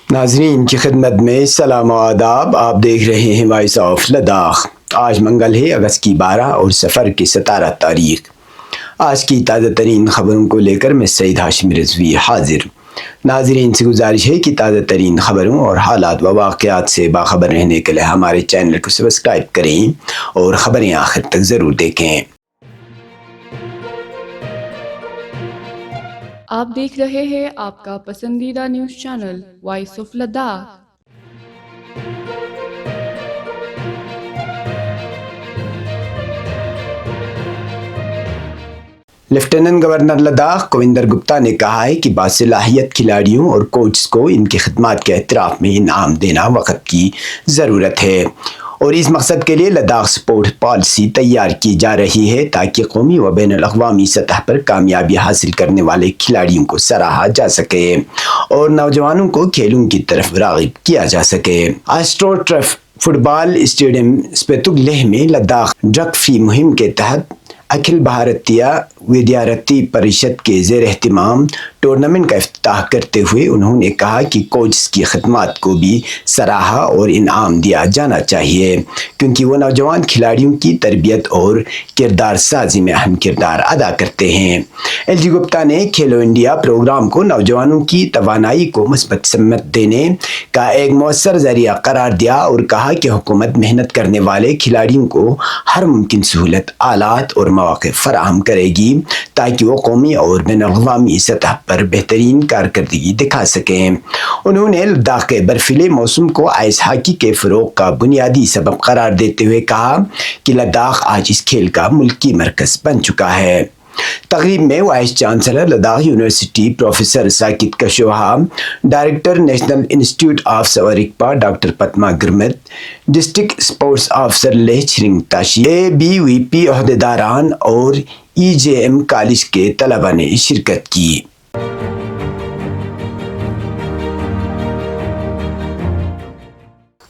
ناظرین کی خدمت میں سلام و آداب. آپ دیکھ رہے ہیں وائس آف لداخ. آج منگل ہے، اگست کی 12 اور سفر کی 17 تاریخ. آج کی تازہ ترین خبروں کو لے کر میں سعید ہاشم رضوی حاضر. ناظرین سے گزارش ہے کہ تازہ ترین خبروں اور حالات و واقعات سے باخبر رہنے کے لیے ہمارے چینل کو سبسکرائب کریں اور خبریں آخر تک ضرور دیکھیں. آپ دیکھ رہے ہیں آپ کا پسندیدہ news channel Voice of Ladakh. Lieutenant Governor Ladakh Kavinder Gupta نے کہا ہے کہ باصلاحیت کھلاڑیوں اور کوچز کو ان کی خدمات کے اعتراف میں انعام دینا وقت کی ضرورت ہے، اور اس مقصد کے لیے لداخ سپورٹس پالیسی تیار کی جا رہی ہے تاکہ قومی و بین الاقوامی سطح پر کامیابی حاصل کرنے والے کھلاڑیوں کو سراہا جا سکے اور نوجوانوں کو کھیلوں کی طرف راغب کیا جا سکے. آسٹرو ٹرف فٹ بال اسٹیڈیم سپیتک لیہ میں لداخ ڈرگ فری مہم کے تحت اکھل بھارتیہ ودیارتی پریشد کے زیر اہتمام ٹورنامنٹ کا افتتاح کرتے ہوئے انہوں نے کہا کہ کوچز کی خدمات کو بھی سراہا اور انعام دیا جانا چاہیے، کیونکہ وہ نوجوان کھلاڑیوں کی تربیت اور کردار سازی میں اہم کردار ادا کرتے ہیں. ایل جی گپتا نے کھیلو انڈیا پروگرام کو نوجوانوں کی توانائی کو مثبت سمت دینے کا ایک مؤثر ذریعہ قرار دیا اور کہا کہ حکومت محنت کرنے والے کھلاڑیوں کو ہر ممکن سہولت، آلات اور مواقع فراہم کرے گی تاکہ وہ قومی اور بین الاقوامی سطح پر بہترین کارکردگی دکھا سکیں. انہوں نے لداخ کے برفیلے موسم کو آئس ہاکی کے فروغ کا بنیادی سبب قرار دیتے ہوئے کہا کہ لداخ آج اس کھیل کا ملکی مرکز بن چکا ہے. تقریب میں Vice Chancellor Ladakh University Professor Saket Kushwaha, Director National Institute of Sowarigpa Doctor Padma Gurmet, District Sports Officer Leh Tsering Tashi, A B V P عہدیداران اور ای جے ایم کالج کے طلباء نے شرکت کی.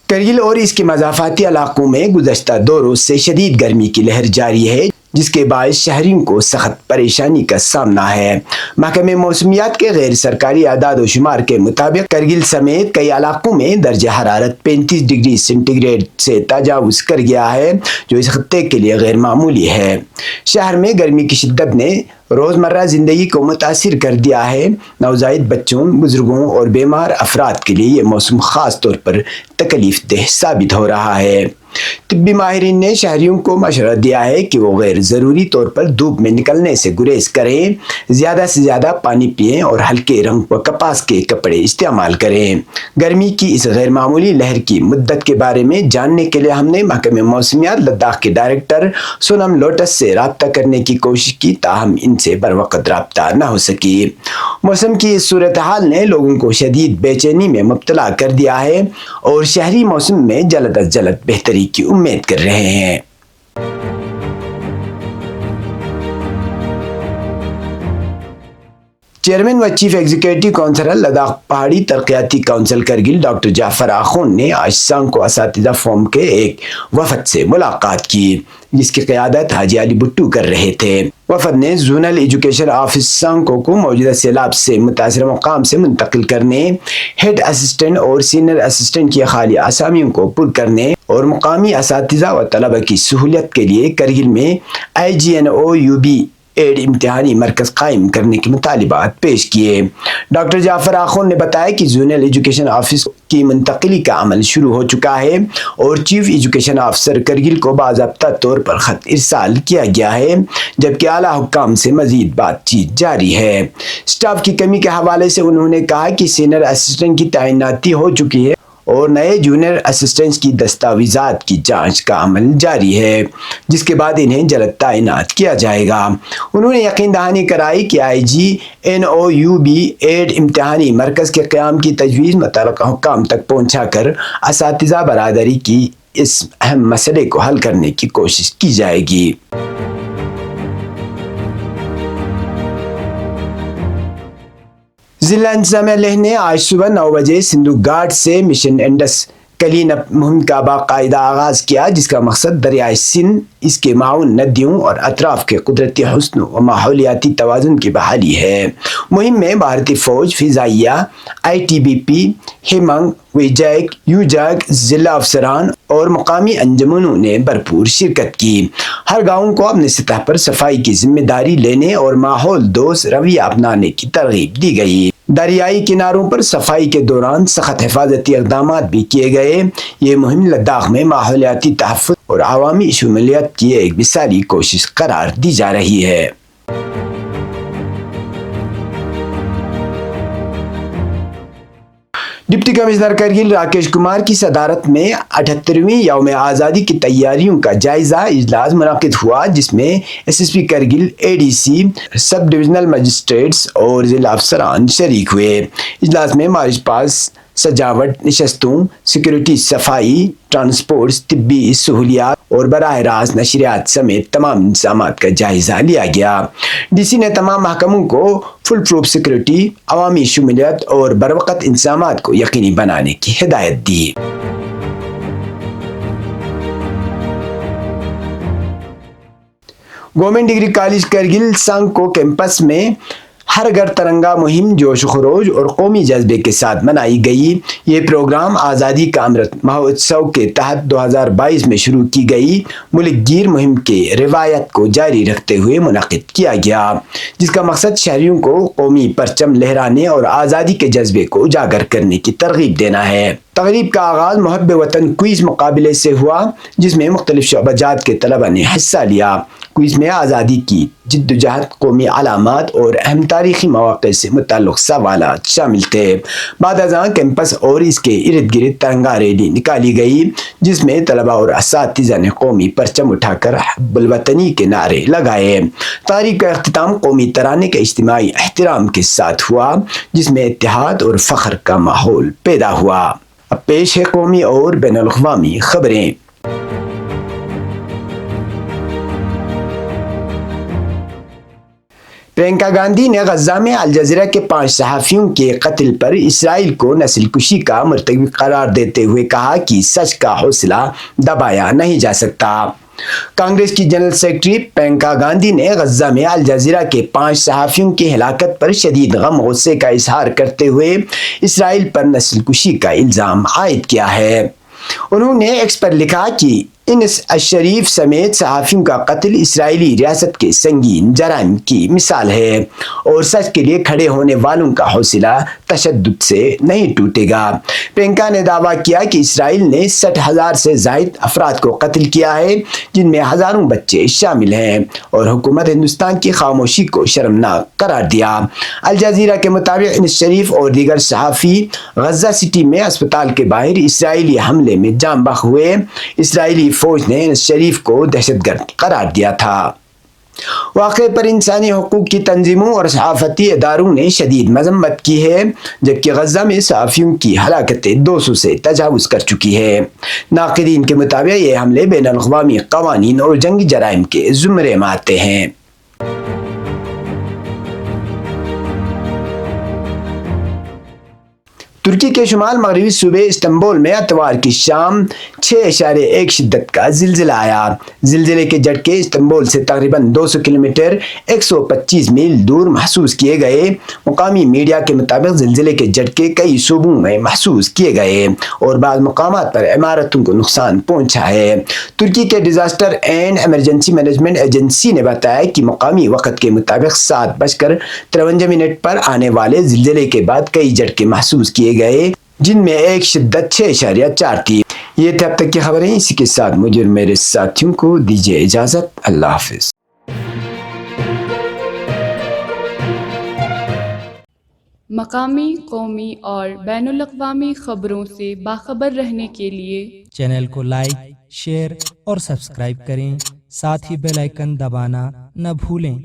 کرگل اور اس کے مضافاتی علاقوں میں گزشتہ 2 روز سے شدید گرمی کی لہر جاری ہے، جس کے باعث شہریوں کو سخت پریشانی کا سامنا ہے. محکمہ موسمیات کے غیر سرکاری اعداد و شمار کے مطابق کرگل سمیت کئی علاقوں میں درجہ حرارت 35 ڈگری سینٹی گریڈ سے تجاوز کر گیا ہے، جو اس خطے کے لیے غیر معمولی ہے. شہر میں گرمی کی شدت نے روزمرہ زندگی کو متاثر کر دیا ہے. نوزائیدہ بچوں، بزرگوں اور بیمار افراد کے لیے یہ موسم خاص طور پر تکلیف دہ ثابت ہو رہا ہے. طبی ماہرین نے شہریوں کو مشورہ دیا ہے کہ وہ غیر ضروری طور پر دھوپ میں نکلنے سے گریز کریں، زیادہ سے زیادہ پانی پئیں اور ہلکے رنگ و کپاس کے کپڑے استعمال کریں. گرمی کی اس غیر معمولی لہر کی مدت کے بارے میں جاننے کے لیے ہم نے محکمہ موسمیات لداخ کے ڈائریکٹر سونم لوٹس سے رابطہ کرنے کی کوشش کی، تاہم ان سے بروقت رابطہ نہ ہو سکی. موسم کی اس صورتحال نے لوگوں کو شدید بے چینی میں مبتلا کر دیا ہے اور شہری موسم میں جلد از جلد بہتری کی امید کر رہے ہیں. چیئرمین و چیف ایگزیکٹو کونسلر لداخ پہاڑی ترقیاتی کونسل کرگل ڈاکٹر جعفر آخون نے آج سانگ کو اساتذہ فورم کے ایک وفد سے ملاقات کی، جس کی قیادت حاجی علی بھٹو کر رہے تھے. وفد نے زونل ایجوکیشن آفس سانگو کو موجودہ سیلاب سے متاثرہ مقام سے منتقل کرنے، ہیڈ اسسٹنٹ اور سینئر اسسٹنٹ کی خالی اسامیوں کو پر کرنے اور مقامی اساتذہ و طلبہ کی سہولت کے لیے کرگل میں IGNOUB ایڈ امتحانی مرکز قائم کرنے کے مطالبات پیش کیے. ڈاکٹر جعفر آخون نے بتایا کہ زونل ایجوکیشن آفس کی منتقلی کا عمل شروع ہو چکا ہے اور چیف ایجوکیشن آفیسر کرگل کو باضابطہ طور پر خط ارسال کیا گیا ہے، جبکہ اعلیٰ حکام سے مزید بات چیت جاری ہے. اسٹاف کی کمی کے حوالے سے انہوں نے کہا کہ سینئر اسسٹنٹ کی تعیناتی ہو چکی ہے اور نئے جونیئر اسسٹنٹس کی دستاویزات کی جانچ کا عمل جاری ہے، جس کے بعد انہیں جلد تعینات کیا جائے گا. انہوں نے یقین دہانی کرائی کہ IGNOUB ایڈ امتحانی مرکز کے قیام کی تجویز متعلقہ حکام تک پہنچا کر اساتذہ برادری کی اس اہم مسئلے کو حل کرنے کی کوشش کی جائے گی. ضلع انتظامیہ لیہ نے آج صبح 9 بجے سندھو گھاٹ سے مشن انڈس کلین مہم کا باقاعدہ آغاز کیا، جس کا مقصد دریائے سندھ، اس کے معاون ندیوں اور اطراف کے قدرتی حسن و ماحولیاتی توازن کی بحالی ہے۔ مہم میں بھارتی فوج، فضائیہ، ITBP، ہیمنگ، ویجیک، یوجاگ، ضلع افسران اور مقامی انجمنوں نے بھرپور شرکت کی۔ ہر گاؤں کو اپنی سطح پر صفائی کی ذمہ داری لینے اور ماحول دوست رویہ اپنانے کی ترغیب دی گئی۔ دریائی کناروں پر صفائی کے دوران سخت حفاظتی اقدامات بھی کیے گئے۔ یہ مہم لداخ میں ماحولیاتی تحفظ اور عوامی شمولیت کی ایک مثالی کوشش قرار دی جا رہی ہے۔ ڈپٹی کمشنر کرگل راکیش کمار کی صدارت میں 78ویں یوم آزادی کی تیاریوں کا جائزہ اجلاس منعقد ہوا، جس میں SSP Kargil, ADC، sub divisional magistrates اور ضلع افسران شریک ہوئے۔ اجلاس میں مارچ پاس، سجاوٹ، نشستوں، سیکورٹی، صفائی، ٹرانسپورٹ، طبی سہولیات اور براہ راست نشریات سمیت تمام انتظامات کا جائزہ لیا گیا۔ DC نے تمام محکموں کو فل پروف سیکورٹی، عوامی شمولیت اور بروقت انتظامات کو یقینی بنانے کی ہدایت دی۔ گورنمنٹ ڈگری کالج کرگل سنگ کو کیمپس میں ہر گھر ترنگا مہم جوش و خروش اور قومی جذبے کے ساتھ منائی گئی۔ یہ پروگرام آزادی کا امرت مہوتسو کے تحت 2022 میں شروع کی گئی ملک گیر مہم کے روایت کو جاری رکھتے ہوئے منعقد کیا گیا، جس کا مقصد شہریوں کو قومی پرچم لہرانے اور آزادی کے جذبے کو اجاگر کرنے کی ترغیب دینا ہے۔ تقریب کا آغاز محب وطن کوئز مقابلے سے ہوا، جس میں مختلف شعبہ جات کے طلبہ نے حصہ لیا۔ کوئز میں آزادی کی جدوجہد، قومی علامات اور اہم تاریخی مواقع سے متعلق سوالات شامل تھے۔ بعد ازاں کیمپس اور اس کے ارد گرد ترنگا ریلی نکالی گئی، جس میں طلبہ اور اساتذہ نے قومی پرچم اٹھا کر حب الوطنی کے نعرے لگائے۔ تقریب کا اختتام قومی ترانے کے اجتماعی احترام کے ساتھ ہوا، جس میں اتحاد اور فخر کا ماحول پیدا ہوا۔ اب پیش ہے قومی اور بین الاقوامی خبریں۔ پرینکا گاندھی نے غزہ میں الجزیرہ کے 5 صحافیوں کے قتل پر اسرائیل کو نسل کشی کا مرتکب قرار دیتے ہوئے کہا کہ سچ کا حوصلہ دبایا نہیں جا سکتا۔ کانگریس کی جنرل سیکرٹری پرینکا گاندھی نے غزہ میں الجزیرہ کے 5 صحافیوں کی ہلاکت پر شدید غم و غصے کا اظہار کرتے ہوئے اسرائیل پر نسل کشی کا الزام عائد کیا ہے۔ انہوں نے ایکس پر لکھا کہ انس الشریف سمیت صحافیوں کا قتل اسرائیلی ریاست کے سنگین جرائم کی مثال ہے اور سچ کے لیے کھڑے ہونے والوں کا حوصلہ تشدد سے نہیں ٹوٹے گا۔ پرینکا نے دعویٰ کیا کہ اسرائیل نے 60,000 سے زائد افراد کو قتل کیا ہے، جن میں ہزاروں بچے شامل ہیں، اور حکومت ہندوستان کی خاموشی کو شرمناک قرار دیا۔ الجزیرہ کے مطابق انس شریف اور دیگر صحافی غزہ سٹی میں اسپتال کے باہر اسرائیلی حملے میں جاں بحق ہوئے۔ اسرائیلی فوج نے انس شریف کو دہشت گرد قرار دیا تھا۔ واقعے پر انسانی حقوق کی تنظیموں اور صحافتی اداروں نے شدید مذمت کی ہے، جبکہ غزہ میں صحافیوں کی ہلاکتیں 200 سے تجاوز کر چکی ہے۔ ناقدین کے مطابق یہ حملے بین الاقوامی قوانین اور جنگی جرائم کے زمرے میں آتے ہیں۔ ترکی کے شمال مغربی صوبے استنبول میں اتوار کی شام 6.1 شدت کا زلزلہ آیا۔ زلزلے کے جھٹکے استنبول سے تقریباً 200 کلومیٹر 125 میل دور محسوس کیے گئے۔ مقامی میڈیا کے مطابق زلزلے کے جھٹکے کئی صوبوں میں محسوس کیے گئے اور بعض مقامات پر عمارتوں کو نقصان پہنچا ہے۔ ترکی کے disaster and emergency management agency نے بتایا کہ مقامی وقت کے مطابق 7:53 پر آنے والے زلزلے کے بعد کئی جھٹکے محسوس کیے گئے، جن میں ایک شدت 6.4 تھی۔ یہ تھے اب تک کی خبریں، اسی کے ساتھ مجھے اور میرے ساتھیوں کو دیجیے اجازت۔ اللہ حافظ۔ مقامی، قومی اور بین الاقوامی خبروں سے باخبر رہنے کے لیے چینل کو لائک، شیئر اور سبسکرائب کریں، ساتھ ہی بیل آئیکن دبانا نہ بھولیں۔